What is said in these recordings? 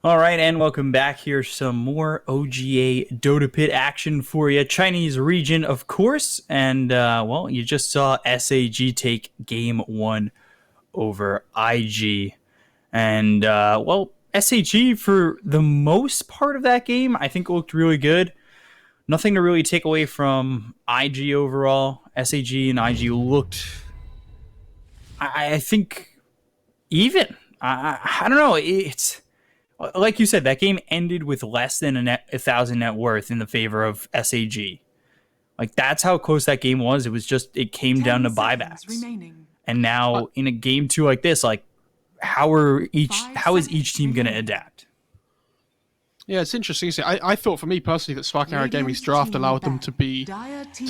All right, and welcome back. Here's some more OGA Dota Pit action for you. Chinese region, of course. And, well, you just saw SAG take game one over IG. And, well, SAG, for the most part of that game, I think looked really good. Nothing to really take away from IG overall. SAG and IG looked, I think, even. I don't know. It's like you said, that game ended with less than a thousand net worth in the favor of SAG. Like that's how close that game was. It came down to buybacks. Remaining. And Uh, now in a game two like this, like how is each team going to adapt? yeah, it's interesting. I thought for me personally that Spark Arrow Gaming's draft allowed them to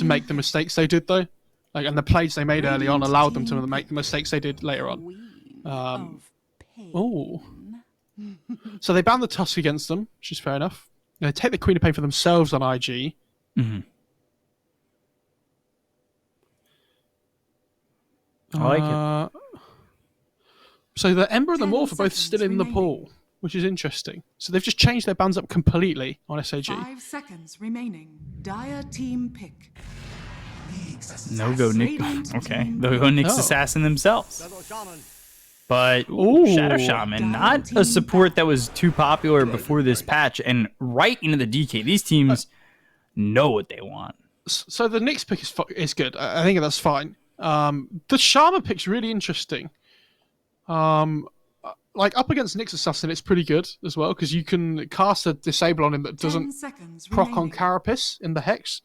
make the mistakes they did though, like and the plays they made early on allowed them to make the mistakes they did later on. Oh, so they banned the Tusk against them, which is fair enough. They take the Queen of Pain for themselves on IG. Mm-hmm. I like it. So the Ember and the 10 Morph are both still in the seconds pool, which is interesting. So they've just changed their bans up completely on SAG. 5 seconds remaining. Dire team pick. No go Nick. Okay, they'll go Nick's Oh. assassin themselves. But Ooh. Shadow Shaman, not a support that was too popular before this patch, and right into the DK. These teams know what they want. So the Nyx pick is good. I think that's fine. The Shaman pick's really interesting. Like up against Nyx Assassin, it's pretty good as well because you can cast a disable on him that 10 doesn't seconds proc on remaining. Carapace in the Hex.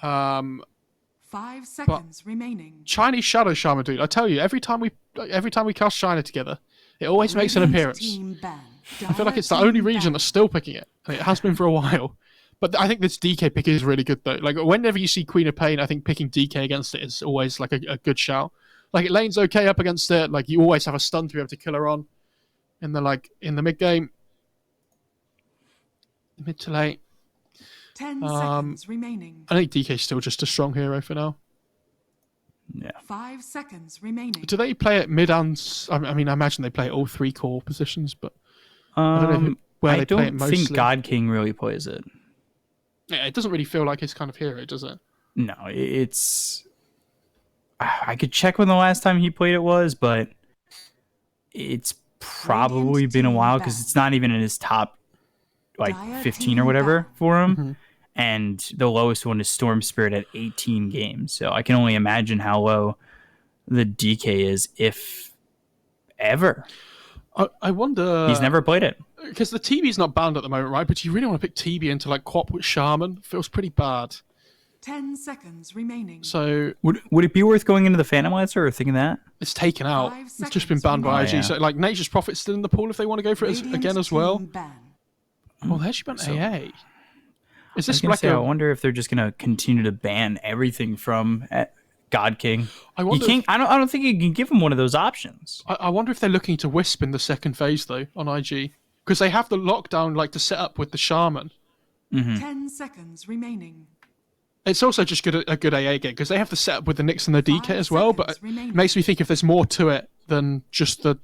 5 seconds remaining. Chinese Shadow Shaman, dude. I tell you, every time we cast China together, it always makes an Radiant appearance. team ban. I feel like Dire it's the team only region ban. that's still picking it, and it has been for a while. But I think this DK pick is really good though. Like whenever you see Queen of Pain, I think picking DK against it is always like a good shout. Like it lane's okay up against it. Like you always have a stun to be able to kill her on in the mid game, mid to late. 10 seconds remaining. I think DK's still just a strong hero for now. Yeah. 5 seconds remaining. Do they play it mid and? I mean, I imagine they play all three core positions, but I don't know where they play it mostly. think God King really plays it. Yeah, it doesn't really feel like his kind of hero, does it? No, it's. I could check when the last time he played it was, but it's probably been a while because it's not even in his top like 15 or whatever for him. Mm-hmm. And the lowest one is Storm Spirit at 18 games. So I can only imagine how low the DK is, if ever. I wonder. He's never played it. Because the TB's not banned at the moment, right? But you really want to pick TB into like Quap with Shaman. Feels pretty bad. 10 seconds remaining. So Would it be worth going into the Phantom Lancer or thinking that? it's taken out. 5 It's just been seconds banned by IG. remaining. So like Nature's Prophet's still in the pool if they want to go for it Radiant again as well. team ban. Well, there's you ban AA. Is I this was gonna like say, I a? wonder if they're just gonna continue to ban everything from God King. I You wonder. can't. I don't think you can give him one of those options. I wonder if they're looking to Wisp in the second phase though on IG because they have the lockdown like to set up with the Shaman. 10 seconds remaining. It's also just a good AA game because they have the setup with the Nyx and the DK 5 as well. But seconds remaining. it makes me think if there's more to it than just the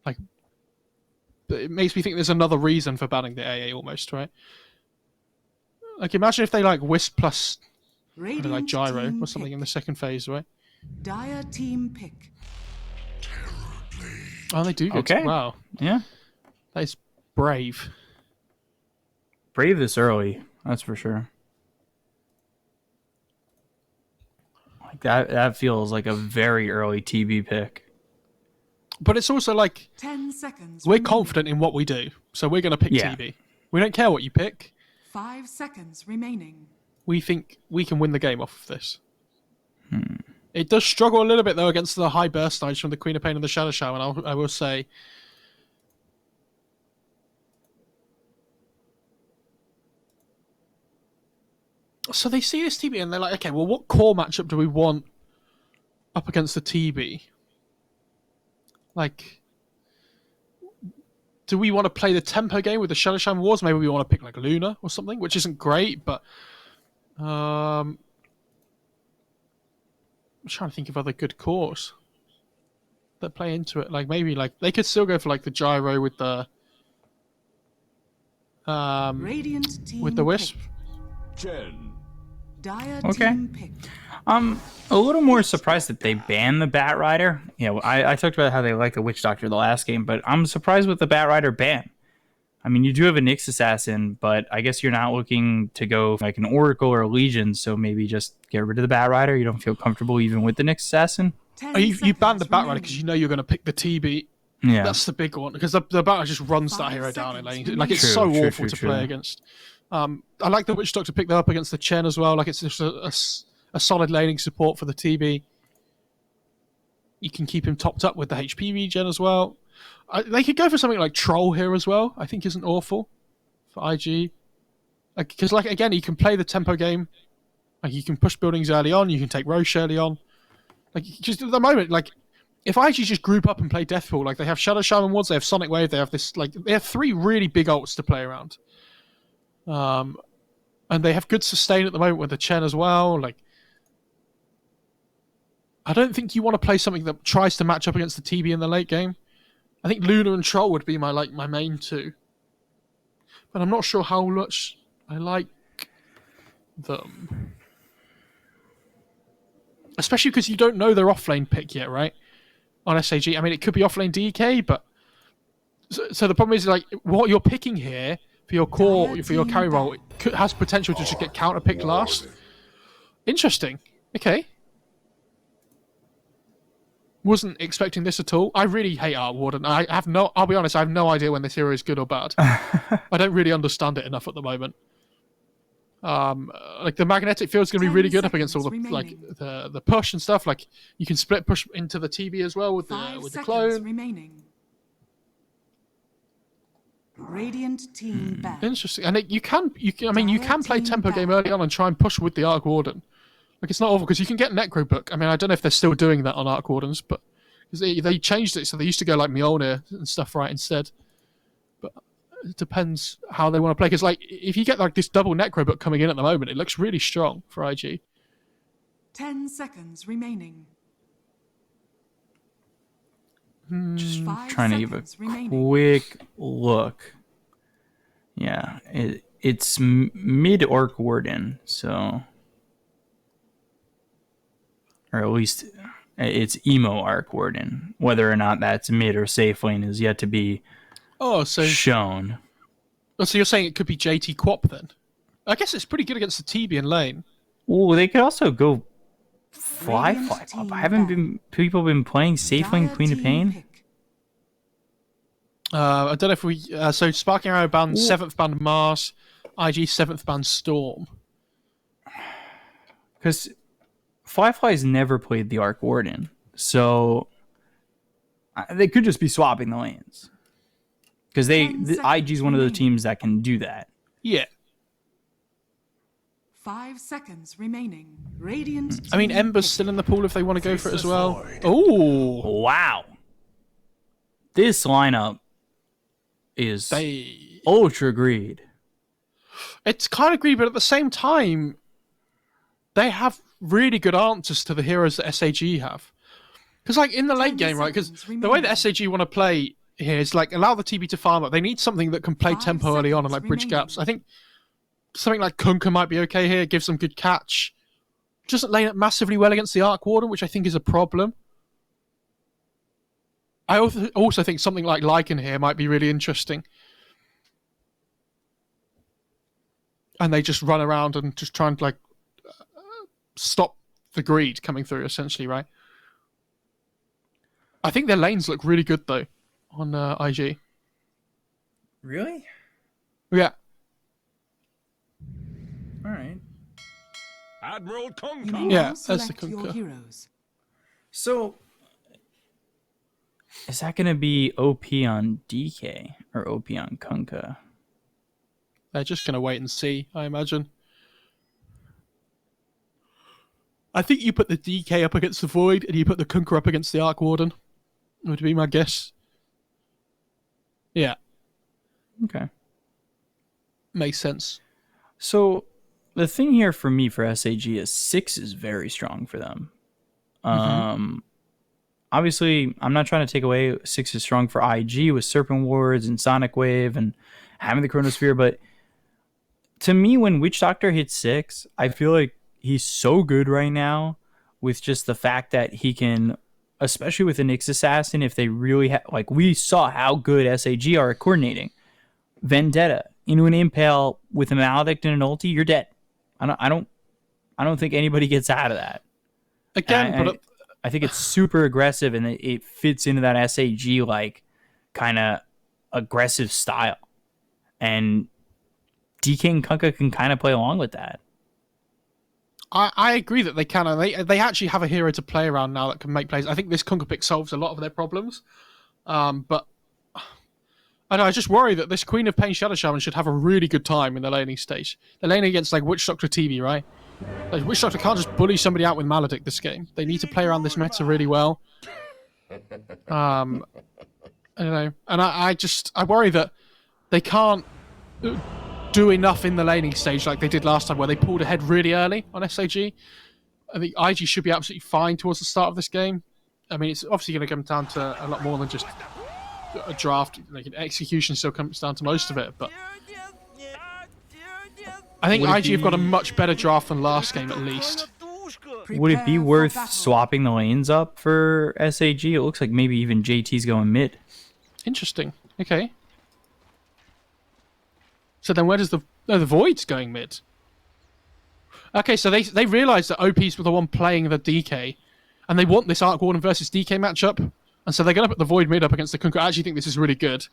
like. It makes me think there's another reason for banning the AA almost, right? Like imagine if they like Wisp plus I don't know, like Radiant Gyro team or something in the pick. second phase, right? Dire team pick. Oh, they do. Good. Okay. Wow, Yeah, that is brave. brave this early. That's for sure. Like that feels like a very early TB pick. But it's also like 10 seconds we're remaining. confident in what we do, so we're going to pick Yeah. TB. We don't care what you pick. 5 seconds remaining. We think we can win the game off of this. It does struggle a little bit though against the high burst knights from the Queen of Pain and the Shadow Shaman. I will say. So they see this TB and they're like, okay, well, what core matchup do we want up against the TB? Like, do we want to play the tempo game with the Shadow Shaman Wars? Maybe we want to pick like Luna or something, which isn't great, but I'm trying to think of other good cores that play into it. Like maybe like they could still go for like the Gyro with the Radiant team with the Wisp. pick. Dire Okay. team pick. I'm a little more surprised that they banned the Bat Rider. You know, I talked about how they like the Witch Doctor the last game, but I'm surprised with the Bat Rider ban. I mean, you do have a Nyx Assassin, but I guess you're not looking to go like an Oracle or a Legion, so maybe just get rid of the Bat Rider. You don't feel comfortable even with the Nyx Assassin? 10 You banned the seconds Bat Rider remaining. because you know you're going to pick the TB. Yeah. That's the big one, because the Bat Rider just runs that 5 hero down in seconds lane. Like, it's True, so true, awful true, to true. play against. I like the Witch Doctor to pick that up against the Chen as well. Like, it's just a solid laning support for the TB. You can keep him topped up with the HP regen as well. They could go for something like Troll here as well. I think isn't awful for IG. Because, like, again, you can play the tempo game. Like, you can push buildings early on. You can take Roche early on. Like, just at the moment, like, if IG just group up and play Deathpool, like, they have Shadow Shaman Wards, they have Sonic Wave, they have this, like, they have 3 really big ults to play around. And they have good sustain at the moment with the Chen as well. Like, I don't think you want to play something that tries to match up against the TB in the late game. I think Luna and Troll would be my main 2. But I'm not sure how much I like them. Especially because you don't know their offlane pick yet, right? On SAG. I mean, it could be offlane DK, but... So the problem is, like, what you're picking here for your core, for your carry role, has potential to just get counter-picked last. Interesting. Okay. Wasn't expecting this at all. I really hate Arc Warden. I'll be honest, I have no idea when this hero is good or bad. I don't really understand it enough at the moment. Like, the magnetic field is going to be really good up against all the the push and stuff. Like, you can split push into the TB as well with the clone. Remaining. Radiant team back. Interesting. And you can play tempo game early on and try and push with the Arc Warden. Like, it's not awful because you can get Necro Book. I mean, I don't know if they're still doing that on Arc Wardens, but because they changed it, so they used to go like Mjolnir and stuff right instead. But it depends how they want to play. Because, like, if you get like this double Necro Book coming in at the moment, it looks really strong for IG. 10 seconds remaining. Just 5 trying to give a seconds remaining. quick look. Yeah, it's mid Arc Warden, so... Or at least it's emo Arc Warden. Whether or not that's mid or safe lane is yet to be shown. So you're saying it could be JT Quap then? I guess it's pretty good against the TB in lane. Oh, they could also go fly Radiant up. team Haven't people been playing safe lane Dire Queen of team Pain? pick. I don't know if we... so Sparking Arrow banned 7th banned Mars, IG 7th banned Storm. Because Fly's never played the Arc Warden, so they could just be swapping the lanes. Because IG is one of those teams that can do that. Yeah. 5 seconds remaining. Radiant. I mean, team Ember's pick. still in the pool if they want to go for it as well. Oh, Wow. This lineup is ultra greed. it's kind of greedy, but at the same time, they have really good answers to the heroes that SAG have. Because, like, in the late 10 game, right? Because seconds the way that remaining. SAG want to play here is, like, allow the TB to farm up. They need something that can play 5 tempo early on and, like, seconds bridge remaining. gaps. I think something like Kunkka might be okay here, gives them good catch. Doesn't lane up massively well against the Arc Warden, which I think is a problem. I also think something like Lycan here might be really interesting. And they just run around and just try and, like, stop the greed coming through, essentially, right? I think their lanes look really good, though, on IG. Really? Yeah. All right. Admiral You may Kunkka. now Yeah, that's the select your Kunkka. heroes. So, is that going to be OP on DK or OP on Kunkka? They're just going to wait and see, I imagine. I think you put the DK up against the Void and you put the Kunkka up against the Arc Warden. Would be my guess. Yeah, Okay. makes sense. So, the thing here for me for SAG is 6 is very strong for them. Obviously, I'm not trying to take away 6 is strong for IG with Serpent Wards and Sonic Wave and having the Chronosphere. But to me, when Witch Doctor hits 6, I feel like he's so good right now with just the fact that he can, especially with the Nyx Assassin, if they really like, we saw how good SAG are at coordinating. Vendetta into an Impale with a Maledict and an ulti, you're dead. I don't think anybody gets out of that. Again, I think it's super aggressive, and it fits into that SAG like kind of aggressive style, and DK and Kunkka can kind of play along with that. I agree that they can. They actually have a hero to play around now that can make plays. I think this Kunkka pick solves a lot of their problems, but I just worry that this Queen of Pain Shadow Shaman should have a really good time in the laning stage. They're laning against like Witch Doctor TV, right? Like, Witch Doctor can't just bully somebody out with Maledict this game. They need to play around this meta really well. I don't know, and I worry that they can't do enough in the laning stage like they did last time, where they pulled ahead really early on SAG. I think IG should be absolutely fine towards the start of this game. I mean, it's obviously going to come down to a lot more than just a draft. Like, execution still comes down to most of it, but I think IG have got a much better draft than last game, at least. Would it be worth swapping the lanes up for SAG? It looks like maybe even JT's going mid. Interesting. Okay. So then where does the Void's going mid? Okay, so they realise that OP's the one playing the DK, and they want this Arc Warden versus DK matchup, and so they're going to put the Void mid up against the Kunkka. I actually think this is really good.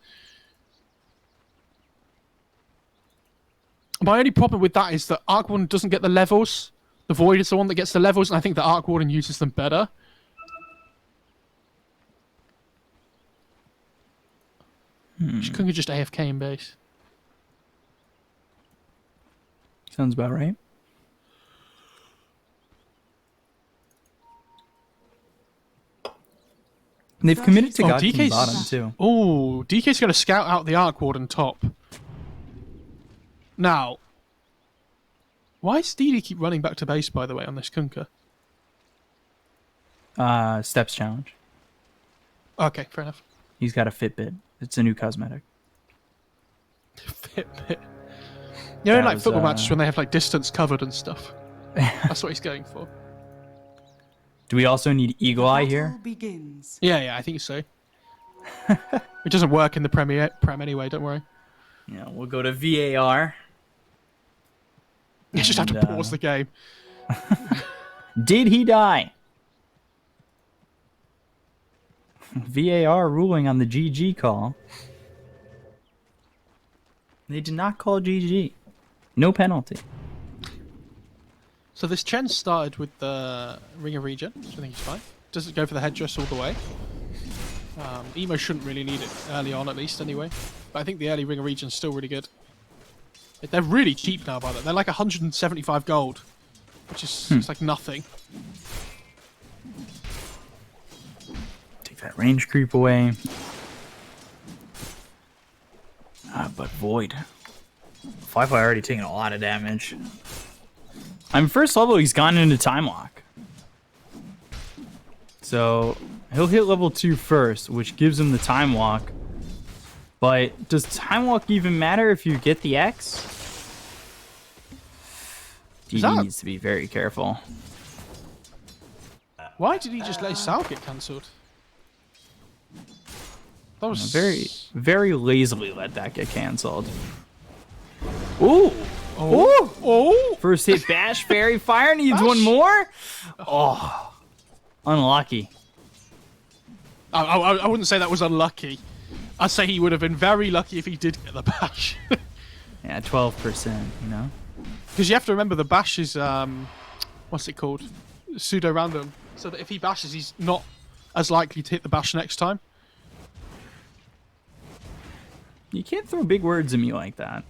My only problem with that is that Arc Warden doesn't get the levels. The Void is the one that gets the levels, and I think the Arc Warden uses them better. Kunkka just AFK in base. Sounds about right. They've committed to DK's bottom too. Oh, DK's going to scout out the Arc Warden top. Now, why does DD keep running back to base, by the way, on this Kunkka? Steps challenge. Okay, fair enough. He's got a Fitbit. It's a new cosmetic. Fitbit. You know, like football matches when they have like distance covered and stuff. That's what he's going for. Do we also need Eagle Eye here? Begins. Yeah, I think so. It doesn't work in the Prem anyway, don't worry. Yeah, we'll go to VAR. You just have to pause the game. Did he die? VAR ruling on the GG call. They did not call GG. No penalty. So this Chen started with the Ring of Regen, which I think is fine. Doesn't go for the headdress all the way. Emo shouldn't really need it early on, at least, anyway. But I think the early Ring of Regen is still really good. They're really cheap now, by the way. They're like 175 gold, which is it's like nothing. Take that range creep away. But Void. Firefly already taking a lot of damage. I'm first level, he's gone into Time Lock. So he'll hit level 2 first, which gives him the Time Lock. But does Time Lock even matter if you get the X? DD needs to be very careful. Why did he just let his Sal get cancelled? That was very, very lazily let that get cancelled. Ooh! Oh! Oh! First hit bash, fairy fire needs one more. Oh, unlucky. I wouldn't say that was unlucky. I'd say he would have been very lucky if he did get the bash. Yeah, 12%. You know, because you have to remember the bash is what's it called? Pseudo random. So that if he bashes, he's not as likely to hit the bash next time. You can't throw big words at me like that.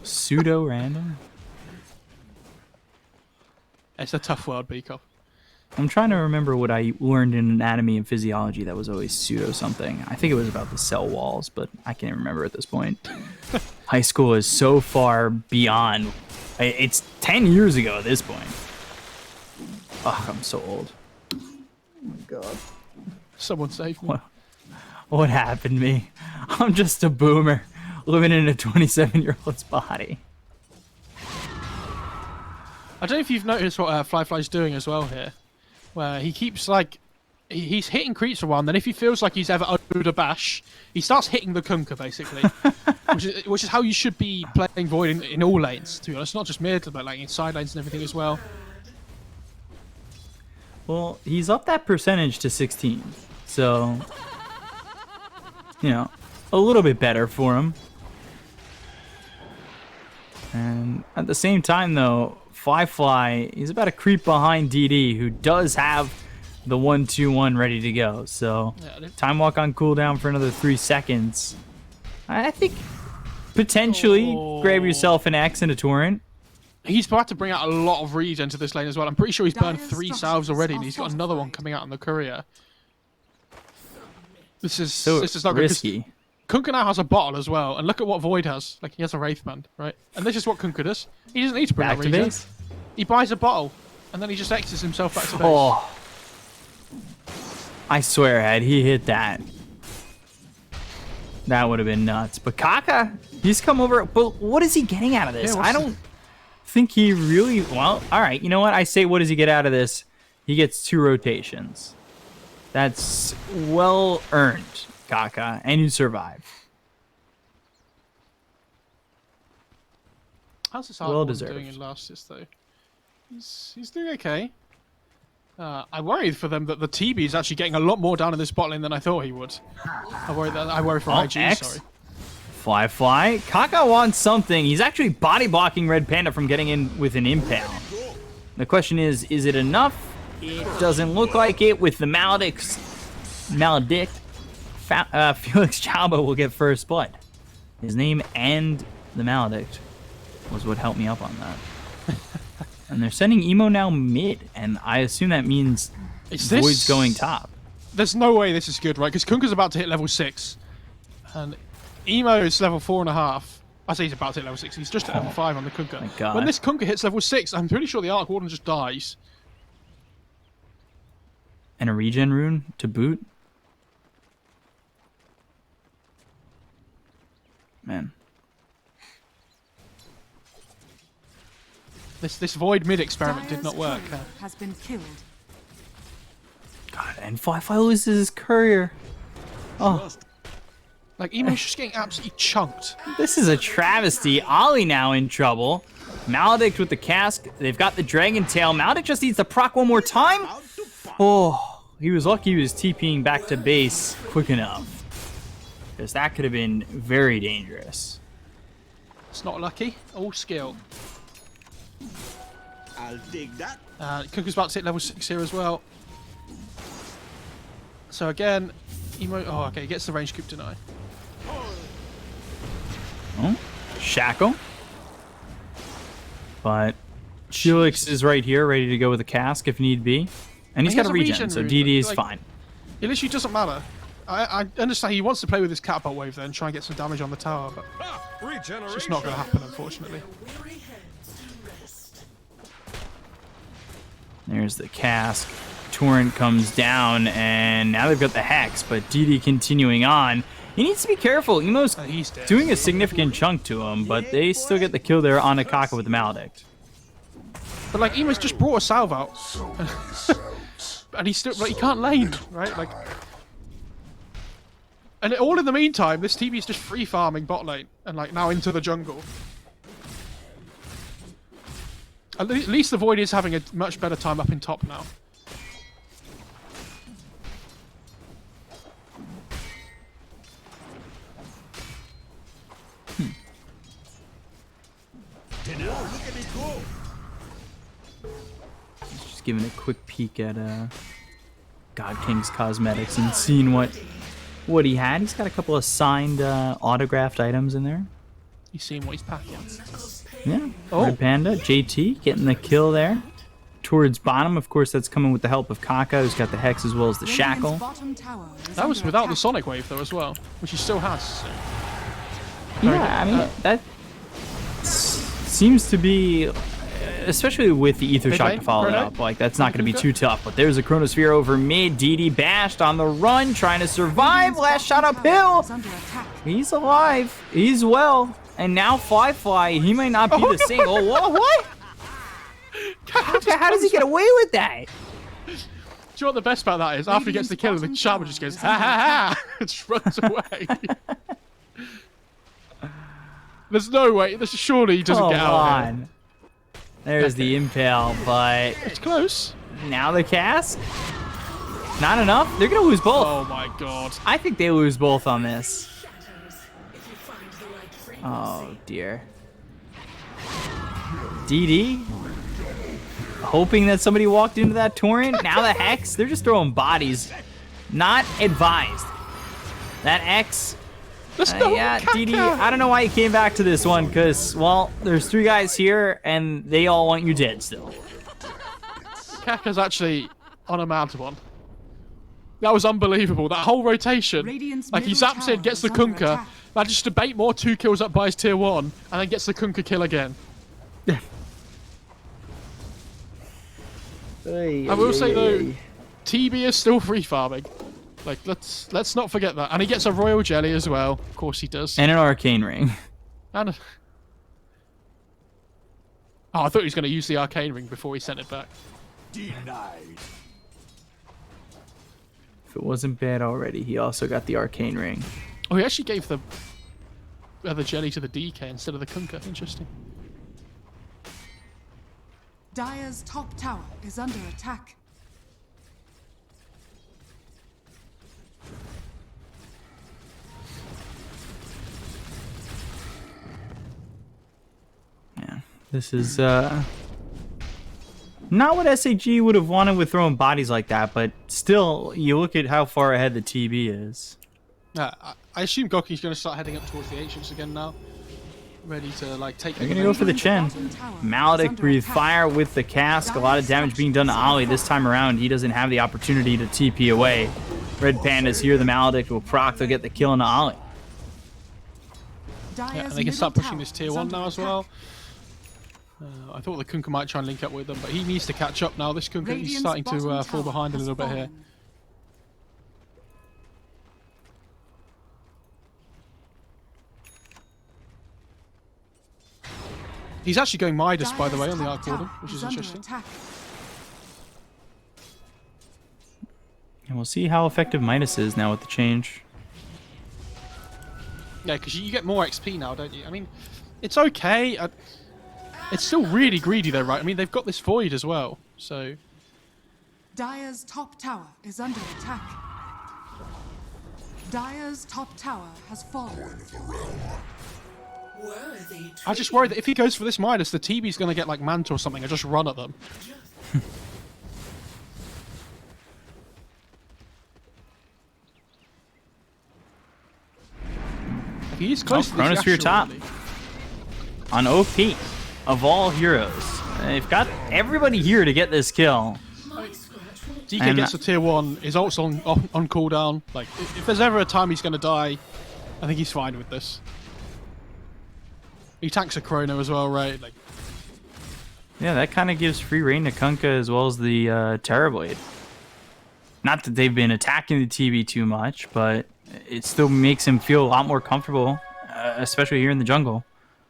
Pseudo random. It's a tough world, Beakoff. I'm trying to remember what I learned in anatomy and physiology that was always pseudo something. I think it was about the cell walls, but I can't remember at this point. High school is so far beyond. It's 10 years ago at this point. Oh, I'm so old. Oh my God. Someone save me. What happened to me? I'm just a boomer living in a 27-year-old's body. I don't know if you've noticed what Fly's doing as well here, where he keeps like he's hitting creeps for a while, and then if he feels like he's ever owed a bash, he starts hitting the Kunkka basically, which is how you should be playing Void in all lanes. To be honest, not just mid, but like in side lanes and everything as well. Well, he's up that percentage to 16, so you know, a little bit better for him. And at the same time, though, Fly, he's about to creep behind DD, who does have the 1-2-1 ready to go. So, time walk on cooldown for another 3 seconds. I think potentially grab yourself an X and a Torrent. He's about to bring out a lot of regen into this lane as well. I'm pretty sure he's burned 3 salves already, and he's got another one coming out on the courier. This is not risky. Good. Kunkka now has a bottle as well, and look at what Void has. Like, he has a Wraith Band, right? And this is what Kunkka does. He doesn't need to bring Back out to regen. base. He buys a bottle, and then he just X's himself back to base. Oh, I swear, had he hit that, that would have been nuts. But Kaka, he's come over. But what is he getting out of this? Yeah, I don't think he really. Well, all right. You know what? I say, what does he get out of this? He gets 2 rotations. That's well earned, Kaka, and you survive. How's this Well hard deserved. doing in last assist though? He's doing okay. I worried for them that the TB is actually getting a lot more down in this bot lane than I thought he would. I worry for IG. X. Sorry. Fly. Kaka wants something. He's actually body blocking Red Panda from getting in with an impale. The question is it enough? It doesn't look like it with the Maledict. Felix Chauba will get first blood. His name and the Maledict was what helped me up on that. And they're sending Emo now mid, and I assume that means Void's going top. There's no way this is good, right? Because Kunkka's about to hit level 6, and Emo is level 4.5. I say he's about to hit level 6. He's just at level 5 on the Kunkka. My God. When this Kunkka hits level 6, I'm pretty sure the Arc Warden just dies. And a regen rune to boot. Man. This Void mid experiment did not work. Has been killed. God, and Fly loses his courier. Oh, Like, Emo's just getting absolutely chunked. this is a travesty. Ollie now in trouble. Maledict with the cask. They've got the Dragon Tail. Maledict just needs to proc one more time. Oh, he was lucky he was TPing back to base quick enough. Because that could have been very dangerous. It's not lucky. All skill. I'll dig that. Kunkka's about to hit level 6 here as well. So again, Emo... Oh, okay, he gets the range coup deny. Oh, Shackle. But Felix is right here, ready to go with a cask if need be. And he's He got has a a regen, regen so rune, DD is like- fine. It literally doesn't matter. I understand he wants to play with his catapult wave then, try and get some damage on the tower, but Regeneration. it's just not going to happen, unfortunately. There's the cask. Torrent comes down, and now they've got the Hex, but DD continuing on. He needs to be careful. Emo's He's dead. doing a significant chunk to him, but they still get the kill there on Akaka with the Maledict. But like, Emo's just brought a salve out. And he's still, like, he can't lane, right? Like... And all in the meantime, this TB is just free farming bot lane, and like, now into the jungle. At least the Void is having a much better time up in top now. Look at it go. Just giving a quick peek at God King's cosmetics and seeing what he had. He's got a couple of signed autographed items in there. He's seeing what he's packing. Yeah. Oh. Red Panda, JT getting the kill there. Towards bottom, of course, that's coming with the help of Kaka, who's got the Hex as well as the Radiant's Shackle. bottom tower is That was under without the attack. Sonic Wave though as well, which he still has. So. Yeah, I mean, that seems to be especially with the Ether Shock to bang, follow it grenade. up. Like, that's not going to be too tough. But there's a Chronosphere over mid. DD bashed on the run, trying to survive. Last shot uphill. Is under attack. He's alive. He's well. And now Fly, he might not be the same. Oh, what? How does he get away with that? Do you know what the best part of that is? After he gets the kill, the Shaman just goes, ha ha ha, and just runs away. There's no way. Surely he doesn't get out of here. There's the impale, but It's close. now the cast? Not enough? They're going to lose both. Oh my god. I think they lose both on this. Oh, dear. DD? Hoping that somebody walked into that torrent. Now the Hex, they're just throwing bodies. Not advised. That X, yeah, DD, I don't know why you came back to this one, because, well, there's 3 guys here, and they all want you dead still. Kaka's actually on a mad one. That was unbelievable. That whole rotation. Radiant's Like, he middle zaps in, tower gets the is under Kunkka, attack. manages to bait more 2 kills up by his tier 1, and then gets the Kunkka kill again. I will say, though, TB is still free farming. Like, let's not forget that. And he gets a Royal Jelly as well. Of course he does. And an Arcane Ring. And oh, I thought he was going to use the Arcane Ring before he sent it back. Denied. If it wasn't bad already, he also got the Arcane Ring. Oh, he actually gave the other jelly to the DK instead of the Kunkka. Interesting. Dire's top tower is under attack. Yeah, this is not what SAG would have wanted with throwing bodies like that, but still, you look at how far ahead the TB is. I assume Goki's going to start heading up towards the Ancients again now. Ready to, like, take They're gonna go for the Chen. Maledic breathe fire with the cask. A lot of damage being done to Ollie this time around. He doesn't have the opportunity to TP away. Red Panda's here. The Maledic will proc. They'll get the kill on Ollie. Yeah, and they can start pushing this tier 1 now as well. I thought the Kunkka might try and link up with them, but he needs to catch up now. This Kunkka is starting to fall behind a little bit here. He's actually going Midas, by the way, on the Arc Warden, which is interesting. And we'll see how effective Midas is now with the change. Yeah, because you get more XP now, don't you? I mean, it's okay. It's still really greedy, though, right? I mean, they've got this Void as well, so... Dire's top tower is under attack. Dire's top tower has fallen. I just worry that if he goes for this Midas, the TB's going to get, like, Manta or something and just run at them. He's close to the Chronosphere Yasuo, top. really. On OP of all heroes. They've got everybody here to get this kill. DK And gets a tier 1, his ult's on cooldown. Like, if there's ever a time he's going to die, I think he's fine with this. He tanks a Chrono as well, right? Like, Yeah, that kind of gives free reign to Kunkka as well as the Terrorblade. Not that they've been attacking the TB too much, but it still makes him feel a lot more comfortable, especially here in the jungle.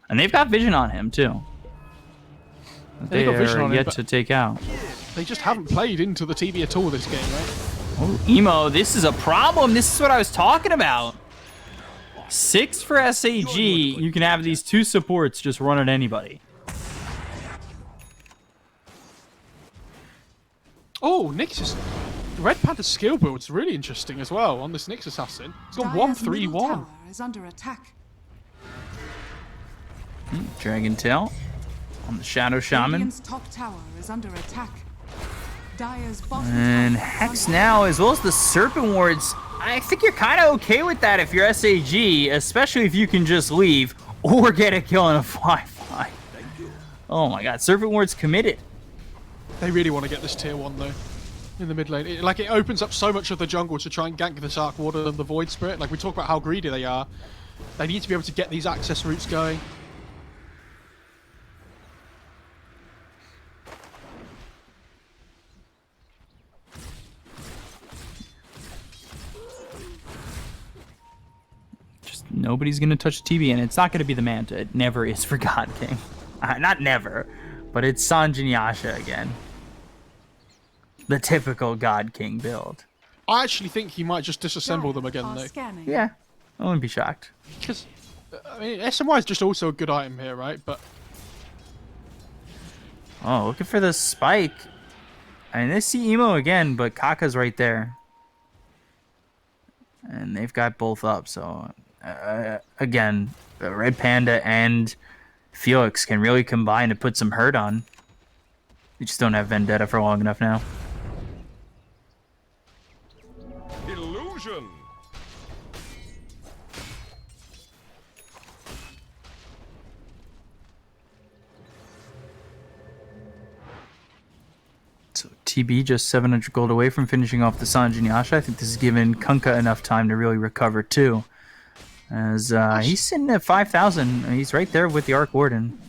And they've got vision on him, too. They got vision are on him, yet but- to take out. they just haven't played into the TB at all this game, right? Oh, Emo, this is a problem. This is what I was talking about. 6 for SAG. You can have these 2 supports just run at anybody. Oh, Nixus. Red Panther's skill build's really interesting as well on this Nyx Assassin. It's got Dire's 1-3-1. middle tower is under attack. Dragon Tail on the Shadow Shaman. Radiant's top tower is under attack. Dire's bottom And tower is Hex under now, as well as the Serpent Wards. I think you're kind of okay with that if you're SAG, especially if you can just leave or get a kill on a 5-5. Oh my god, Serpent Ward's committed. They really want to get this tier 1 though. In the mid lane. It opens up so much of the jungle to try and gank this Arc Warden and the Void Spirit. Like, we talk about how greedy they are. They need to be able to get these access routes going. nobody's going to touch the TB, and it's not going to be the Manta. It never is for God King. Not never, but it's Sanjin Yasha again. The typical God King build. I actually think he might just disassemble them again, Are though. scanning. Yeah, I wouldn't be shocked. Because, I mean, SMY is just also a good item here, right? But Oh, looking for the spike. I mean, they see Emo again, but Kaka's right there. And they've got both up, so... again, Red Panda and Felix can really combine to put some hurt on. We just don't have Vendetta for long enough now. Illusion. So TB just 700 gold away from finishing off the Sanjin Yasha. I think this has given Kunkka enough time to really recover too. As he's sitting at 5,000. He's right there with the Arc Warden.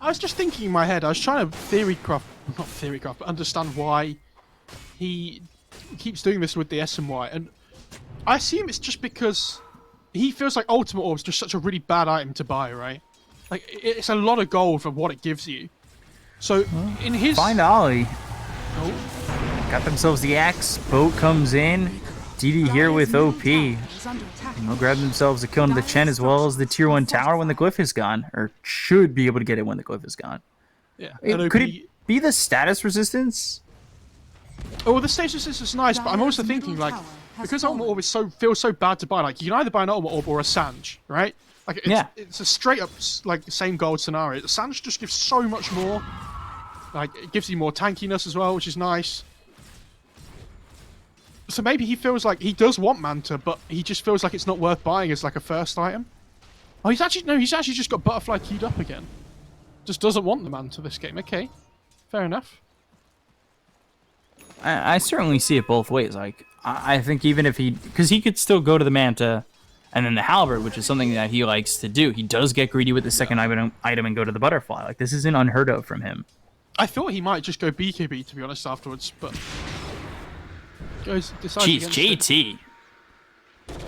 I was just thinking in my head, I was trying to but understand why he keeps doing this with the SMY. And I assume it's just because he feels like Ultimate Orb is just such a really bad item to buy, right? Like, it's a lot of gold for what it gives you. So, in his... Find Ollie. Oh, Got themselves the axe. Boat comes in. DD here with OP. And they'll grab themselves a kill into the Chen as well as the tier 1 tower when the glyph is gone. Or should be able to get it when the glyph is gone. yeah. Could it be the status resistance? Oh, the stage resistance is nice, but I'm also thinking, like, because Ultimate Orb is feels so bad to buy, like, you can either buy an Ultimate Orb or a Sanj, right? Like, it's a straight up, like, the same gold scenario. The Sanj just gives so much more. Like, it gives you more tankiness as well, which is nice. So maybe he feels like he does want Manta, but he just feels like it's not worth buying as, like, a first item. Oh, he's actually just got Butterfly keyed up again. Just doesn't want the Manta this game. Okay, fair enough. I certainly see it both ways. Like, I think even if because he could still go to the Manta and then the Halberd, which is something that he likes to do. He does get greedy with the second item and go to the Butterfly. Like, this isn't unheard of from him. I thought he might just go BKB, to be honest, afterwards, but... decides Jeez, against it. JT.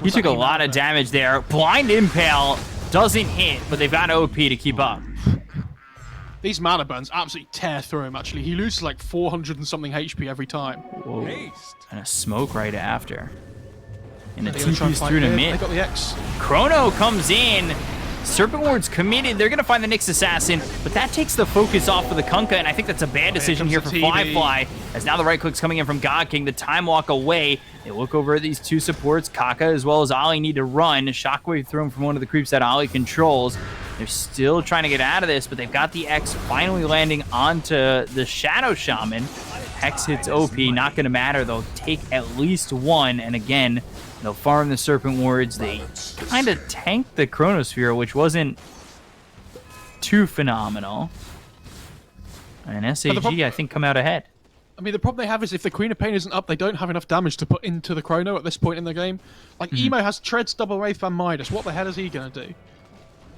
He took a lot of damage there. Blind Impale doesn't hit, but they've got OP to keep up. These mana burns absolutely tear through him, actually. He loses like 400 and something HP every time. Whoa. Haste. And a smoke right after. And a They're gonna try and 2-piece fight through to mid. mid. They got the X. Chrono comes in. Serpent Ward's committed. They're going to find the Nyx Assassin, but that takes the focus off of the Kunkka, and I think that's a bad decision here for Firefly, as now the right click's coming in from God King. The time walk away. They look over at these two supports. Kaka as well as Ollie need to run. Shockwave thrown from one of the creeps that Ollie controls. They're still trying to get out of this, but they've got the X finally landing onto the Shadow Shaman. Hex hits OP, not going to matter. They'll take at least one, and again, they'll farm the Serpent Wards. They kind of tanked the Chronosphere, which wasn't too phenomenal. And SAG, I think, come out ahead. I mean, the problem they have is if the Queen of Pain isn't up, they don't have enough damage to put into the Chrono at this point in the game. Like, Emo has Treads, Double Wraith, Van Midas. What the hell is he going to do?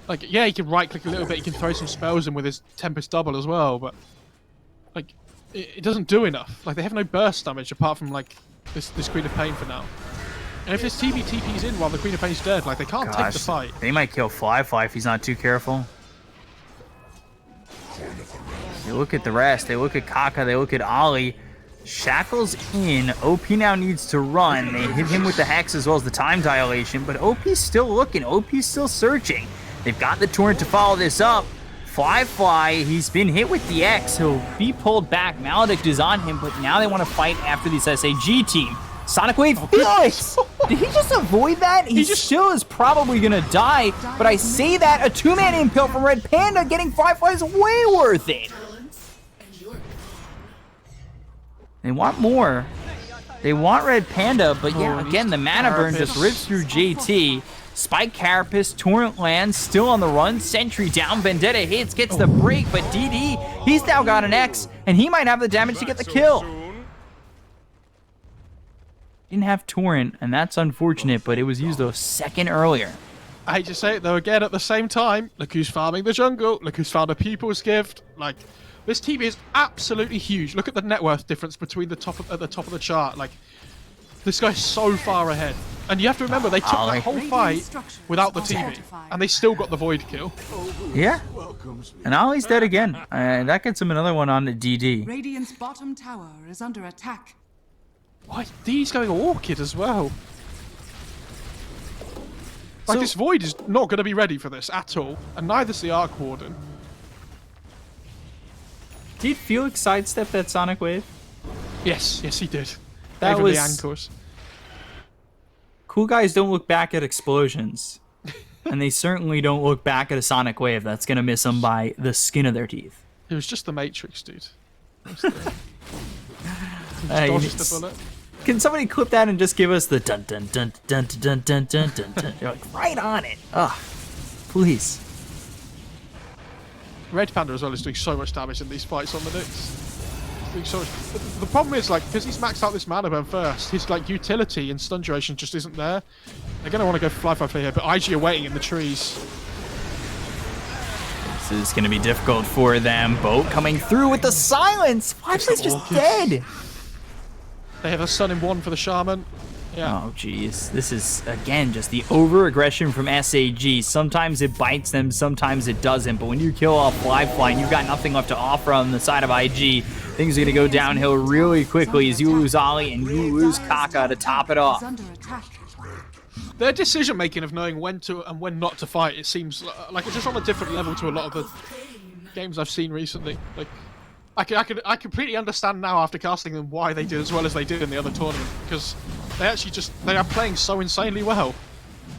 Like, yeah, he can right-click a little bit, he can throw some spells in with his Tempest Double as well, but... Like, it doesn't do enough. Like, they have no burst damage apart from, like, this Queen of Pain for now. And if this TP's in while the Queen of Pain's dead, like, they can't take the fight. They might kill Fly if he's not too careful. They look at the rest. They look at Kaka. They look at Ollie. Shackles in. OP now needs to run. They hit him with the Hex as well as the time dilation, but OP's still looking. OP's still searching. They've got the Torrent to follow this up. Fly, he's been hit with the X. He'll be pulled back. Maledict is on him, but now they want to fight after this SAG team. Sonic Wave, Felix! Did he just avoid that? He still is probably going to die, but I say that a two-man impale from Red Panda getting Firefly is way worth it. They want more. They want Red Panda, but yeah, again, the mana burn just rips through JT. Spike Carapace, Torrent lands, still on the run. Sentry down, Vendetta hits, gets the break, but DD, he's now got an X, and he might have the damage to get the kill. Didn't have Torrent, and that's unfortunate, but it was used a second earlier. I hate to say it, though, again, at the same time, look who's farming the jungle, look who's found a People's Gift. Like, this team is absolutely huge. Look at the net worth difference between at the top of the chart. Like, this guy's so far ahead. And you have to remember, they took Ollie. that whole fight without the TV, and they still got the void kill. Yeah. And Ollie's dead again. That gets him another one on the DD. Radiant's bottom tower is under attack. Why? D's going Orchid as well. Like, So- this void is not going to be ready for this at all, and neither's the Arc Warden. Did Felix sidestep that Sonic Wave? Yes, he did. That Gave him was- the ankles. Cool guys don't look back at explosions. And they certainly don't look back at a Sonic Wave that's going to miss them by the skin of their teeth. It was just the Matrix, dude. Hey, Dodges it's- the bullet. Can somebody clip that and just give us the dun dun dun dun dun dun dun dun dun? You're like right on it. Ugh, please. Red Panda as well is doing so much damage in these fights on the Nyx. He's doing so much. But the problem is, like, because he's maxed out this mana burn first, his like utility and stun duration just isn't there. They're gonna want to go for fly here, but IG are waiting in the trees. This is going to be difficult for them. Boat coming through with the silence. Why is just Orchids. dead? They have a stun in one for the Shaman. Yeah. Oh, jeez. This is, again, just the over-aggression from SAG. Sometimes it bites them, sometimes it doesn't. But when you kill off Fly and you've got nothing left to offer on the side of IG, things are going to go downhill really quickly as you lose Ollie and you lose Kaka to top it off. Is under attack. Their decision making of knowing when to and when not to fight, it seems like it's just on a different level to a lot of the games I've seen recently. Like, I completely understand now after casting them why they did as well as they did in the other tournament, because they are playing so insanely well.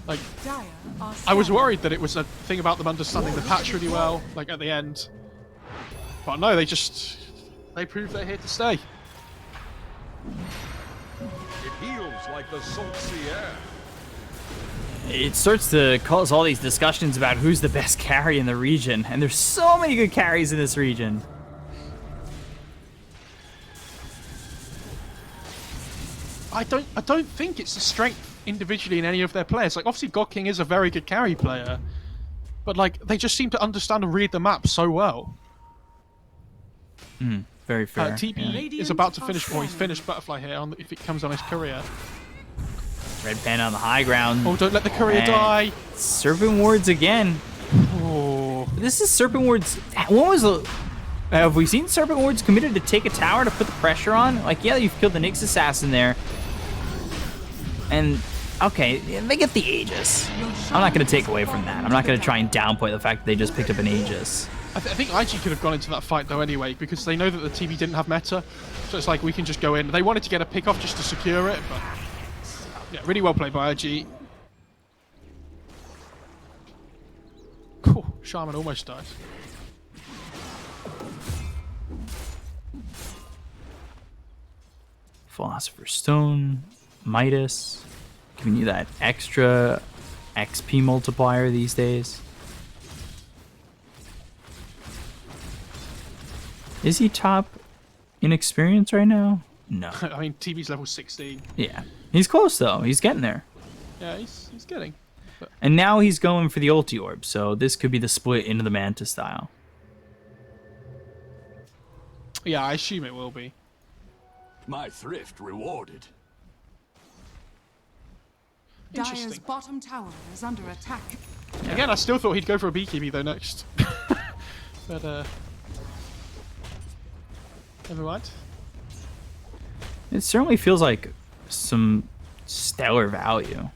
Like, Dire are I was scanning. worried that it was a thing about them understanding the patch really well, like at the end. But no, they proved they're here to stay. It heals like the salty air. It starts to cause all these discussions about who's the best carry in the region, and there's so many good carries in this region. I don't think it's the strength individually in any of their players. Like, obviously God King is a very good carry player, but like they just seem to understand and read the map so well. Very fair. TB is about to finish, or he's finished Butterfly here if it comes on his courier. Red Panda on the high ground. Oh, don't let the courier And die. Serpent Wards again. Oh, This is Serpent Wards. When was the... have we seen Serpent Wards committed to take a tower to put the pressure on? Like, yeah, you've killed the Nyx assassin there. And, okay, they get the Aegis. I'm not going to take away from that. I'm not going to try and downplay the fact that they just picked up an Aegis. I think IG could have gone into that fight though anyway, because they know that the TB didn't have meta, so it's like we can just go in. They wanted to get a pick off just to secure it, but yeah, really well played by IG. Cool. Shaman almost dies. Philosopher's Stone, Midas, giving you that extra XP multiplier these days. Is he top in experience right now? No. I mean, TB's level 16. Yeah. He's close, though. He's getting there. Yeah, he's getting. And now he's going for the ulti orb, so this could be the split into the Manta style. Yeah, I assume it will be. My thrift rewarded. Dire's Interesting. bottom tower is under attack. Again, I still thought he'd go for a BKB though next. But, never mind. It certainly feels like some stellar value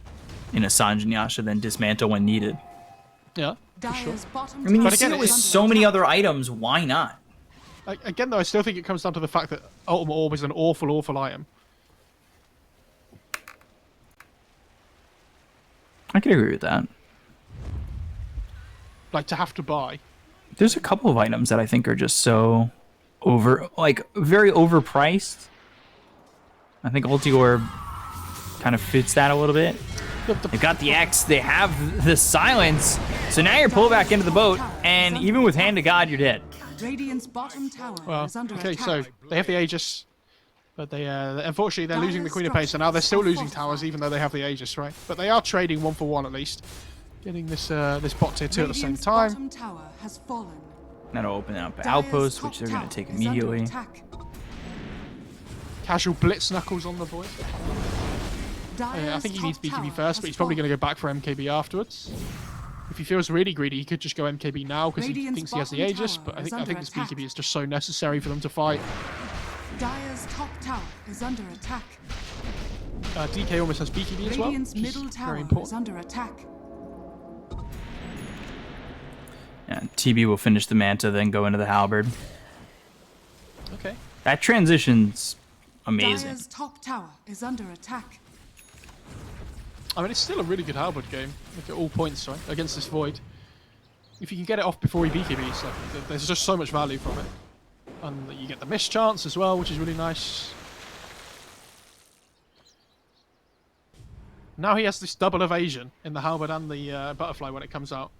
in a Sanj and Yasha than dismantle when needed. Yeah, for sure. Dire's bottom I mean, you tower But see again, it with is so under many attack. other items, why not? Again, though, I still think it comes down to the fact that Ultimate Orb is an awful, awful item. I could agree with that. Like, to have to buy. There's a couple of items that I think are just so very overpriced. I think Ulti Orb kind of fits that a little bit. They've got the X, they have the silence, so now you're pulled back into the boat, and even with Hand to God, you're dead. Radiant's bottom tower Well, is under okay, attack. so they have the Aegis, but they unfortunately they're losing the Queen of Pain, so now they're still losing towers even though they have the Aegis, right? But they are trading 1 for 1 at least, getting this this bot tier 2 at the same Radiant's time. bottom tower has fallen. That'll open up Dire's outposts, top which they're going tower to take is under immediately. attack. Casual blitz knuckles on the boy. I think he needs BKB first, but he's probably going to go back for MKB afterwards. If he feels really greedy, he could just go MKB now because he thinks he has the Aegis, but I think this BKB is just so necessary for them to fight. Dire's top tower is under attack. DK almost has BKB as well, Radiant's which is middle tower very is important. under attack. Yeah, TB will finish the Manta, then go into the Halberd. Okay. That transition's amazing. Dire's top tower is under attack. I mean, it's still a really good Halberd game, like at all points, right, against this Void. If you can get it off before he BKBs, like, there's just so much value from it. And you get the miss chance as well, which is really nice. Now he has this double evasion in the Halberd and the Butterfly when it comes out.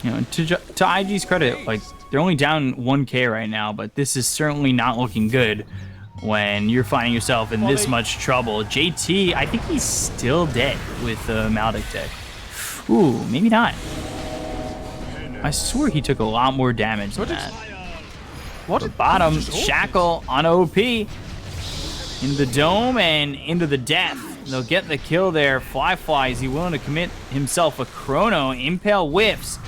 You know, to IG's credit, like, they're only down 1k right now, but this is certainly not looking good when you're finding yourself in this much trouble. JT, I think he's still dead with the Maldic tech. Ooh, maybe not. I swear he took a lot more damage than that. What? The bottom, Shackle on OP. In the dome and into the death. They'll get the kill there. Fly, is he willing to commit himself a chrono? Impale whiffs.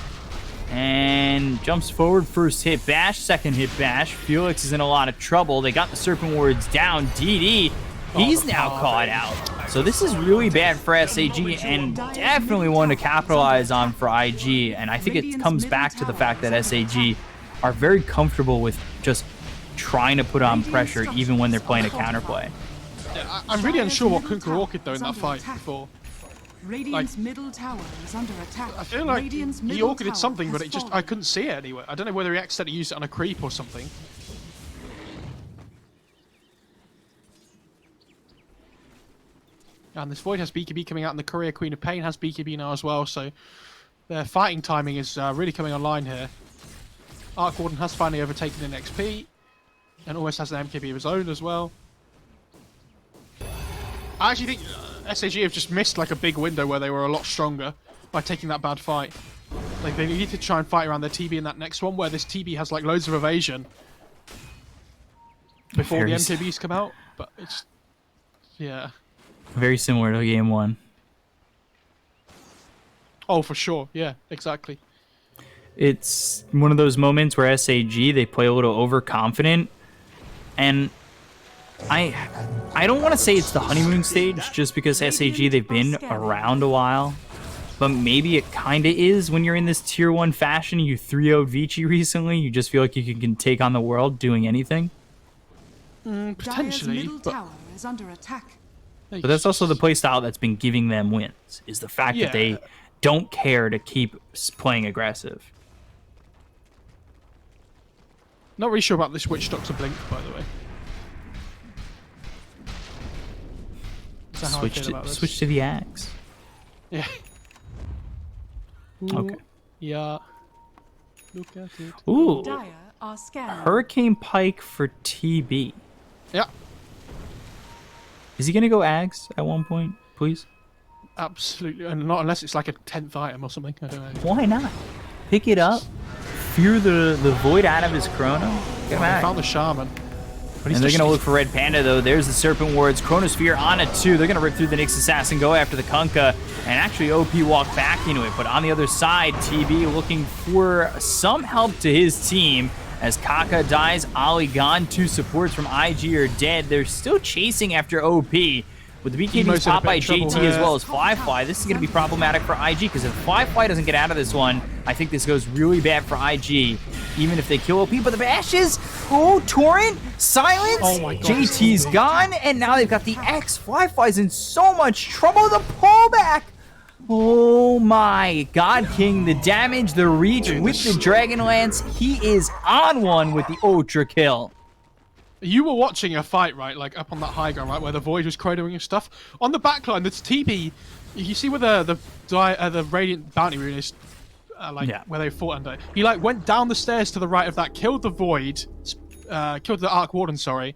And jumps forward, first hit bash, second hit bash. Felix is in a lot of trouble. They got the Serpent Wards down. DD, he's now caught out. So this is really bad for SAG and definitely one to capitalize on for IG. And I think it comes back to the fact that SAG are very comfortable with just trying to put on pressure even when they're playing a counterplay. Yeah, I'm really unsure what Kunkka Orchid though in that fight before. Radiant's middle tower is under attack. I feel like Radiant's he middle orchided tower something, but has it just fallen. I couldn't see it anywhere. I don't know whether he accidentally used it on a creep or something. And this Void has BKB coming out, and the Courier Queen of Pain has BKB now as well, so their fighting timing is really coming online here. Arc Warden has finally overtaken an XP, and almost has an MKB of his own as well. I actually think SAG have just missed like a big window where they were a lot stronger by taking that bad fight. Like they need to try and fight around their TB in that next one where this TB has like loads of evasion before the MKBs come out. But it's yeah. Very similar to game one. Oh, for sure. Yeah, exactly. It's one of those moments where SAG, they play a little overconfident, and I don't want to say it's the honeymoon stage just because SAG, they've been around a while, but maybe it kind of is when you're in this tier 1 fashion. You 3-0'd Vici recently, you just feel like you can take on the world doing anything. Potentially, middle tower is under attack. But that's also the playstyle that's been giving them wins, is the fact that they don't care to keep playing aggressive. Not really sure about this Witch Doctor Blink, by the way. Switch to the axe. Yeah. Ooh, Okay. Yeah. Look at it. Ooh, Dire are scanning. Hurricane Pike for TB. Yeah. Is he gonna go axe at one point, please? Absolutely, and not unless it's like a 10th item or something. I don't know. Why not? Pick it up, fear the Void out of his chrono. Get him I out. found the Shaman. But And they're going to look for Red Panda, though. There's the Serpent Wards. Chronosphere on it, too. They're going to rip through the Nyx Assassin, go after the Kunkka, and actually OP walk back into it. But on the other side, TB looking for some help to his team. As Kaka dies, Ali gone. 2 supports from IG are dead. They're still chasing after OP. With the BKBs popped by JT as well as Fly. This is going to be problematic for IG, because if Fly doesn't get out of this one, I think this goes really bad for IG, even if they kill OP. But the bashes, Torrent, silence, oh my God, JT's gone, and now they've got the X. Fly's in so much trouble. The pullback. Oh my God, King, the damage, the reach with the Dragonlance. He is on one with the Ultra kill. You were watching a fight, right? Like up on that high ground, right, where the Void was chronoing and stuff. On the backline, this TB, you see where the Radiant Bounty Rune is, where they fought under. He like went down the stairs to the right of that, killed the Void, killed the Arc Warden, sorry,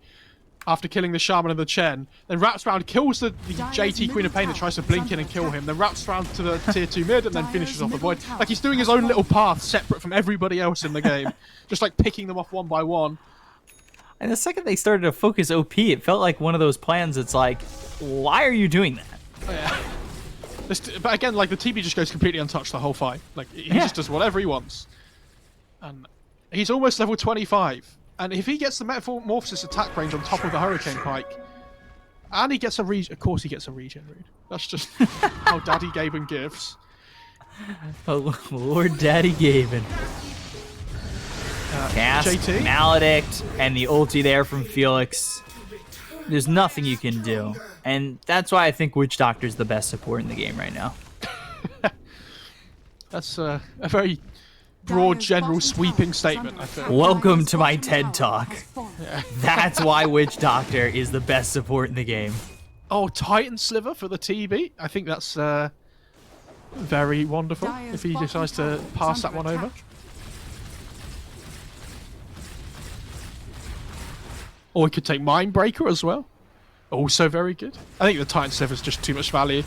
after killing the Shaman and the Chen. Then wraps around, kills the JT Queen of Pain that tries to blink in and kill him. Then wraps around to the tier 2 mid and then finishes off the Void. Like he's doing his own little path separate from everybody else in the game, just like picking them off one by one. And the second they started to focus OP, it felt like one of those plans. It's like, why are you doing that? Yeah. But again, like the TB just goes completely untouched the whole fight. Like he just does whatever he wants, and he's almost level 25. And if he gets the Metamorphosis attack range on top of the Hurricane Pike, and he gets a regen, of course he gets a regen read. That's just how Daddy Gaben gives. Oh, Lord Daddy Gaben. Cast, JT? Maledict, and the ulti there from Felix. There's nothing you can do. And that's why I think Witch Doctor's the best support in the game right now. That's a very broad, general, sweeping statement, I think. Welcome to my TED Talk. That's why Witch Doctor is the best support in the game. Oh, Titan Sliver for the TB. I think that's very wonderful if he decides to pass that one over. Or we could take Mindbreaker as well. Also very good. I think the Titan Sliver is just too much value.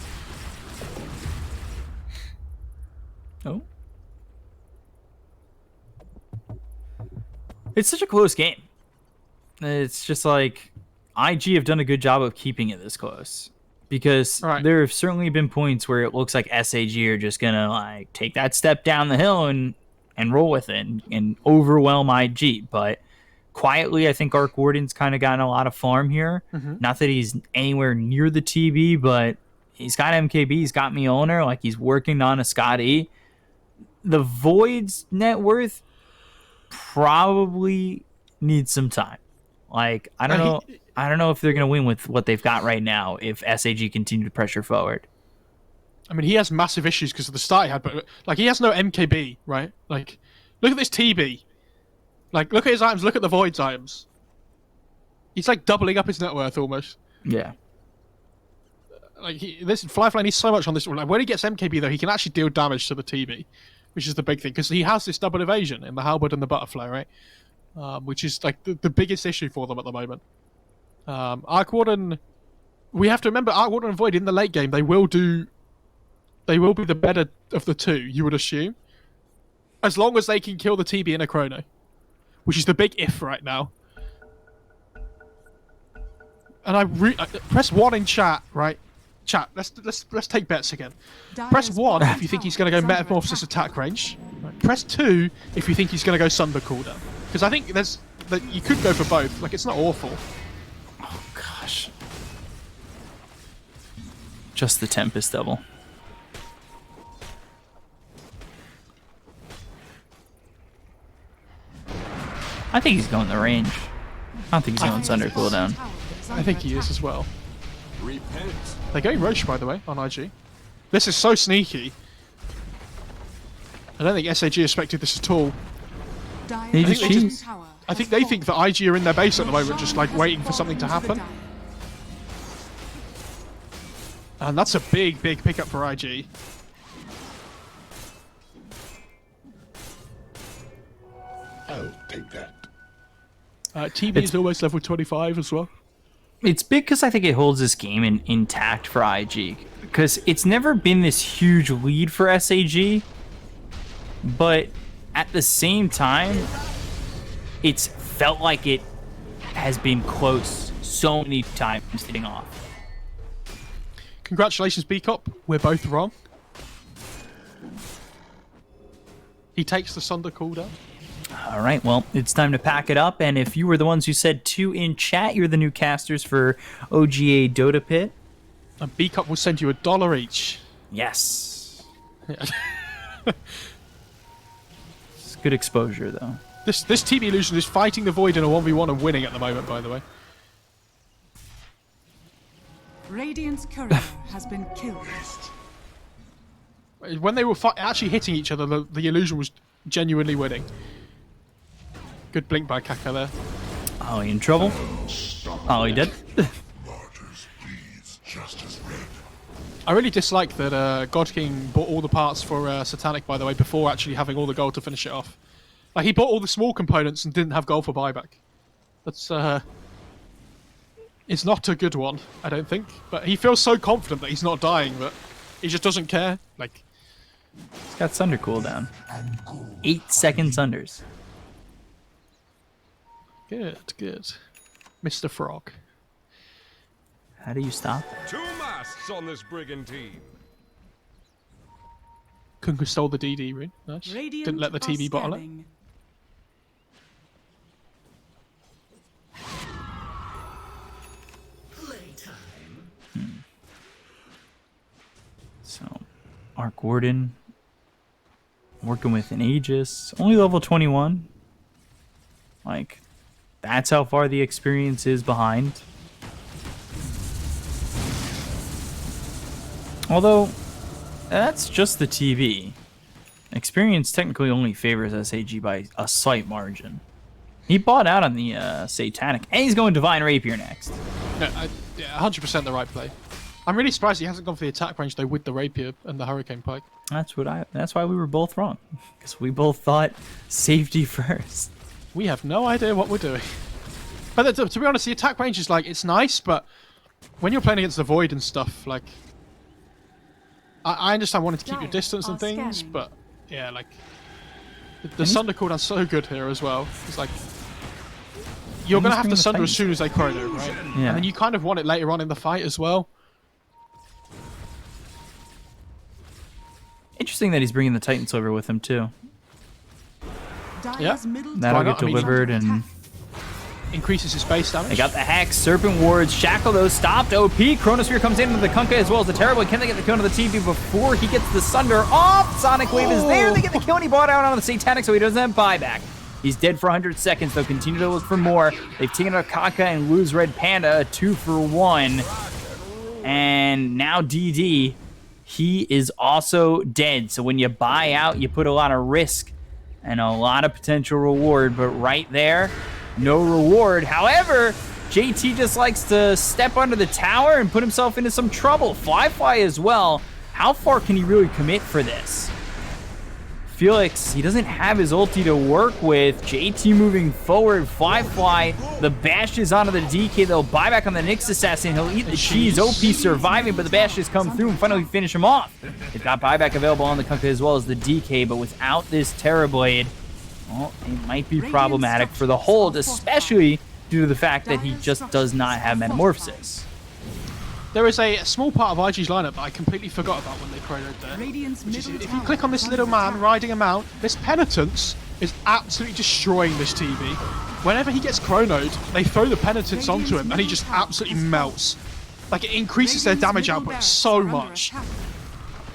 Oh. It's such a close game. It's just like IG have done a good job of keeping it this close. Because there have certainly been points where it looks like SAG are just gonna like take that step down the hill and roll with it and overwhelm IG. But quietly, I think Arc Warden's kind of gotten a lot of farm here. Not that he's anywhere near the TB, but he's got MKB, he's got Mjolnir, like he's working on a Scott E. The Void's net worth probably needs some time. Like, I don't know if they're going to win with what they've got right now if SAG continue to pressure forward. I mean, he has massive issues because of the start he had, but like he has no MKB, right? Like, look at this TB. Like, look at his items, look at the Void's items. He's like doubling up his net worth almost. Yeah. Like, this Firefly needs so much on this. Like, when he gets MKB, though, he can actually deal damage to the TB, which is the big thing, because he has this double evasion in the Halberd and the Butterfly, right? Which is like the biggest issue for them at the moment. Arc Warden, we have to remember, Arc Warden and Void in the late game, they will be the better of the two, you would assume. As long as they can kill the TB in a chrono. Which is the big if right now. And I press 1 in chat, right? Chat, let's take bets again. Press 1 if you think he's going to go Metamorphosis attack range. Right. Press 2 if you think he's going to go Sunder cooldown. Because I think you could go for both. Like, it's not awful. Oh, gosh. Just the Tempest double. I think he's going the range. I don't think he's going Sunder cooldown. I think he is as well. Repent. They're going Roche, by the way, on IG. This is so sneaky. I don't think SAG expected this at all. They just cheese. I think they think that IG are in their base at the moment, just like waiting for something to happen. And that's a big, big pickup for IG. I'll take that. TB is almost level 25 as well. It's big because I think it holds this game intact for IG. Because it's never been this huge lead for SAG. But at the same time, it's felt like it has been close so many times hitting off. Congratulations, B-Cop. We're both wrong. He takes the Sunder cooldown. All right, well, it's time to pack it up. And if you were the ones who said 2 in chat, you're the new casters for OGA Dota Pit. And B-Cup will send you $1 each. Yes. It's good exposure, though. This TB Illusion is fighting the Void in a 1v1 and winning at the moment, by the way. Radiant's courier has been killed. When they were actually hitting each other, the Illusion was genuinely winning. Good blink by Kaka there. Oh, he in trouble? Oh, he did? I really dislike that God King bought all the parts for Satanic, by the way, before actually having all the gold to finish it off. Like, he bought all the small components and didn't have gold for buyback. That's, it's not a good one, I don't think. But he feels so confident that he's not dying that he just doesn't care. Like, he's got Sunder cooldown. 8 second Sunders. Good, good. Mr. Frog. How do you stop it? 2 masts on this brigantine. Kunka stole the DD rune. Nice. Radiant Didn't let the are TV bottle it. scanning. So, Arc Gordon working with an Aegis, only level 21. Like, that's how far the experience is behind. Although, that's just the TV. Experience technically only favors SAG by a slight margin. He bought out on the Satanic, and he's going Divine Rapier next. No, yeah, 100% the right play. I'm really surprised he hasn't gone for the attack range though with the Rapier and the Hurricane Pike. That's why we were both wrong, because we both thought safety first. We have no idea what we're doing. But to be honest, the attack range is like, it's nice, but when you're playing against the Void and stuff, like, I understand wanting to keep your Giants distance and are things, scanning. but yeah, like, the Sunder cooldown's so good here as well. It's like, you're And going to he's have bringing to the Sunder as Titans. soon as they chrono, right? Yeah. And then you kind of want it later on in the fight as well. Interesting that he's bringing the Titans over with him too. Dire's middle That'll Why get not? I mean- delivered, and Increases his base damage. they got the Hex, Serpent Wards, Shackle though stopped. OP, Chronosphere comes in with the Kunkka as well as the Terrible. Can they get the kill on the TV before he gets the Sunder off? Sonic Wave is there. They get the kill, and he bought out on the Satanic, so he doesn't have buyback. He's dead for 100 seconds. They'll continue to look for more. They've taken out Kaka and lose Red Panda, a 2-for-1. And now DD, he is also dead. So when you buy out, you put a lot of risk and a lot of potential reward. But right there, no reward. However, JT just likes to step under the tower and put himself into some trouble. Fly as well. How far can he really commit for this? Felix, he doesn't have his ulti to work with. JT moving forward. Fly. The bash is onto the DK. They'll buy back on the Nyx Assassin. He'll eat the cheese. OP surviving, but the bash has come through and finally finish him off. They've got buyback available on the Kunkka as well as the DK, but without this Terrorblade, well, it might be problematic for the hold, especially due to the fact that he just does not have Metamorphosis. There is a small part of IG's lineup that I completely forgot about when they chronoed there. Radiant's Which is, middle if you tower click on this is little under man attack. riding a mount, this Penitence is absolutely destroying this TV. Whenever he gets chronoed, they throw the Penitence onto him and he just absolutely melts. Like, it increases their Radiant's damage middle output barracks so are under much. attack.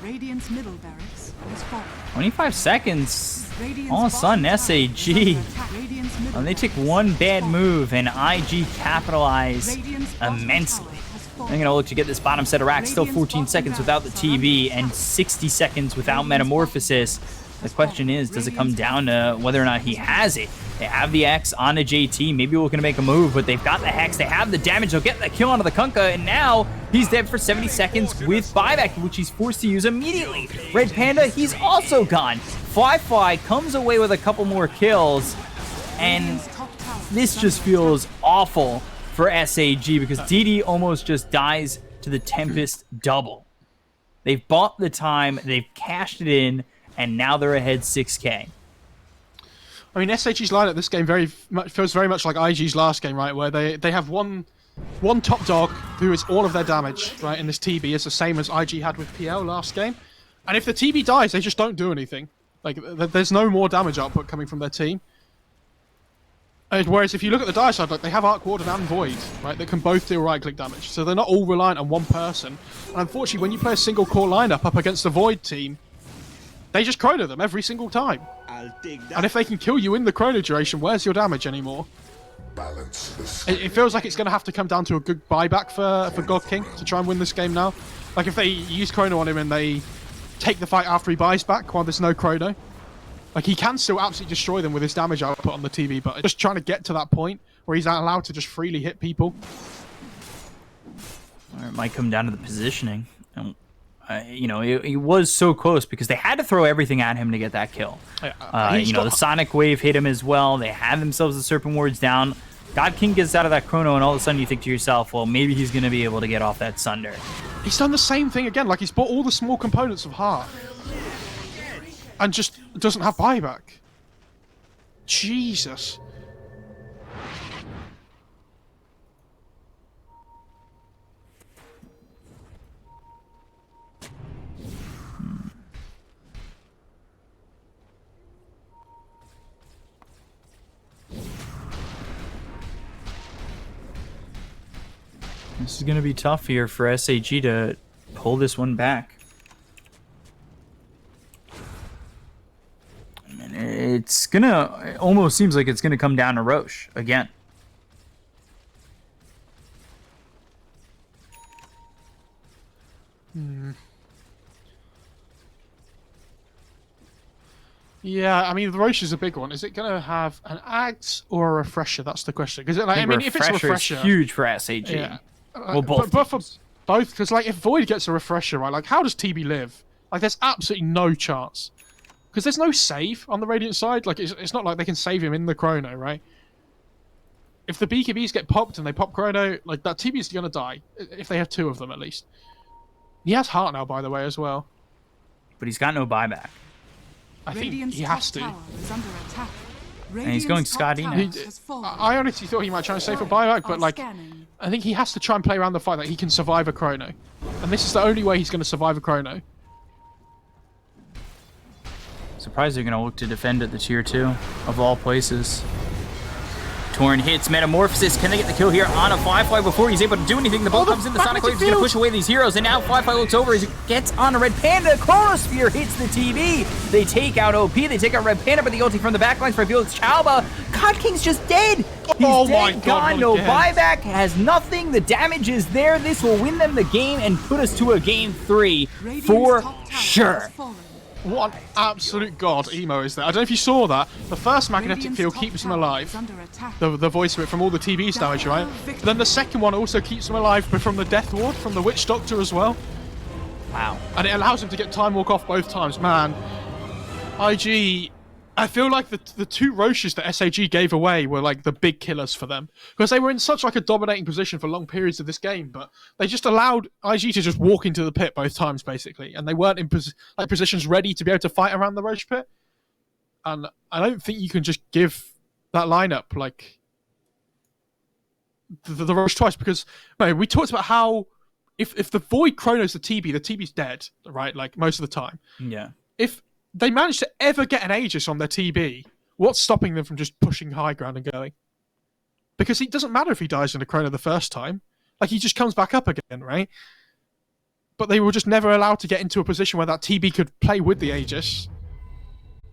Radiant's middle barracks has fallen. 25 seconds. Radiant's All of a sudden, bottom tower is SAG. under attack. Radiant's middle And they take barracks one has bad fallen. move, and IG capitalize Radiant's bottom immensely. tower has They're fallen. going to look to get this bottom set of racks. Still Radiant's 14 bottom seconds without the barracks are under TV attack. and 60 seconds without Radiant's Metamorphosis. bottom The question is, does it come down to whether or not he has it? They have the X onto JT. Maybe we're going to make a move, but they've got the Hex. They have the damage. They'll get the kill onto the Kunkka, and now he's dead for 70 seconds with buyback, which he's forced to use immediately. Red Panda, he's also gone. Fly comes away with a couple more kills, and Radiant's top tower this is just under feels awful for SAG because DD almost just dies to the Tempest double. They've bought the time, they've cashed it in, and now they're ahead 6K. I mean, SAG's lineup this game feels very much like IG's last game, right? Where they have one top dog who is all of their damage, right? And this TB is the same as IG had with PL last game. And if the TB dies, they just don't do anything. Like, there's no more damage output coming from their team. Whereas if you look at the Dire side, like, they have Arc Warden and Void, right? That can both deal right-click damage. So they're not all reliant on one person. And unfortunately, when you play a single core lineup up against the Void team, they just chrono them every single time. I'll take that. And if they can kill you in the chrono duration, where's your damage anymore? Balance the scale. It feels like it's going to have to come down to a good buyback for God King to try and win this game now. Like, if they use chrono on him and they take the fight after he buys back while there's no chrono, like, he can still absolutely destroy them with his damage output on the TV, but just trying to get to that point where he's not allowed to just freely hit people. Or it might come down to the positioning. You know, he was so close because they had to throw everything at him to get that kill. He's You know, got- the Sonic Wave hit him as well. They had themselves the Serpent Wards down. God King gets out of that chrono, and all of a sudden you think to yourself, well, maybe he's going to be able to get off that Sunder. He's done the same thing again. Like, he's bought all the small components of Heart and just doesn't have buyback. Jesus. This is going to be tough here for SAG to pull this one back. And it's going to... It almost seems like it's going to come down to Roche again. Yeah, I mean, the Roche is a big one. Is it going to have an axe or a refresher? That's the question. Because like, I mean, if it's a refresher, is huge for SAG. yeah. Well, both. But for both, because like if Void gets a refresher, right? Like, how does TB live? Like, there's absolutely no chance. Because there's no save on the Radiant side. Like, it's not like they can save him in the Chrono, right? If the BKBs get popped and they pop Chrono, like that TB is going to die if they have 2 of them at least. He has Heart now, by the way, as well. But he's got no buyback. I think Radiant's he has to. top tower is under attack. And he's going Radiant's top Scotty tower now. has fallen. I honestly thought he might try and save a buyback, but like, Scanning. I think he has to try and play around the fight that he can survive a Chrono. And this is the only way he's going to survive a Chrono. Surprised they're going to look to defend at the tier 2 of all places. Torn hits Metamorphosis. Can they get the kill here on a Firefly before he's able to do anything? The ball comes in, the Sonic Wave is going to push away these heroes, and now Firefly looks over as he gets on a Red Panda. Chronosphere hits the TV. They take out OP, they take out Red Panda, but the ulti from the backlines for Felix Chalba. God King's just dead. He's Oh dead, my God, gone, not no again. buyback, has nothing. The damage is there. This will win them the game and put us to a game 3 Radiant's for top tower sure. has fallen. What an absolute god emo is that? I don't know if you saw that. The first magnetic Radiant's field top keeps him tower alive. is under attack. The voice of it from all the TB's damage, right? Then the second one also keeps him alive, but from the Death Ward, from the Witch Doctor as well. Wow. And it allows him to get Time Walk off both times. Man, IG... I feel like the 2 Roches that SAG gave away were like the big killers for them. Because they were in such like a dominating position for long periods of this game, but they just allowed IG to just walk into the pit both times, basically. And they weren't in positions ready to be able to fight around the Roche pit. And I don't think you can just give that lineup like the Roche twice, because we talked about how if the Void Chronos the TB's dead, right? Like most of the time. Yeah. If they manage to ever get an Aegis on their TB, what's stopping them from just pushing high ground and going? Because it doesn't matter if he dies in a Chrono the first time. Like, he just comes back up again, right? But they were just never allowed to get into a position where that TB could play with the Aegis.